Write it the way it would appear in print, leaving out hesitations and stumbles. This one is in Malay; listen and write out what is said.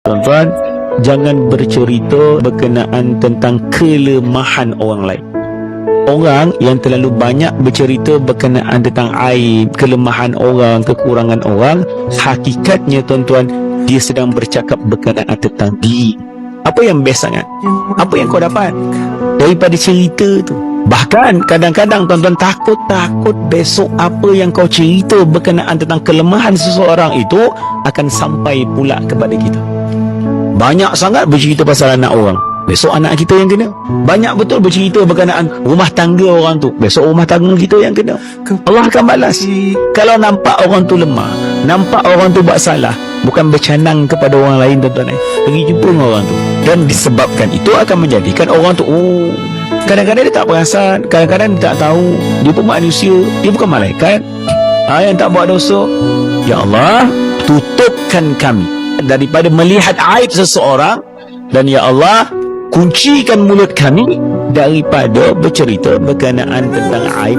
Tuan-tuan, jangan bercerita berkenaan tentang kelemahan orang lain. Orang yang terlalu banyak bercerita berkenaan tentang aib, kelemahan orang, kekurangan orang, hakikatnya tuan-tuan, dia sedang bercakap berkenaan tentang diri. Apa yang best sangat? Apa yang kau dapat daripada cerita tu? Bahkan kadang-kadang tuan-tuan takut besok apa yang kau cerita berkenaan tentang kelemahan seseorang itu akan sampai pula kepada kita. Banyak sangat bercerita pasal anak orang, besok anak kita yang kena. Banyak betul bercerita berkenaan rumah tangga orang tu, besok rumah tangga kita yang kena. Allah akan balas. Kalau nampak orang tu lemah, nampak orang tu buat salah, bukan bercanang kepada orang lain tuan-tuan, pergi jumpa dengan orang tu. Dan disebabkan itu akan menjadikan orang tu, kadang-kadang dia tak perasan, kadang-kadang dia tak tahu, dia pun manusia, dia bukan malaikat yang tak buat dosa. Ya Allah, tutupkan kami daripada melihat aib seseorang, dan ya Allah, kuncikan mulut kami daripada bercerita berkenaan tentang aib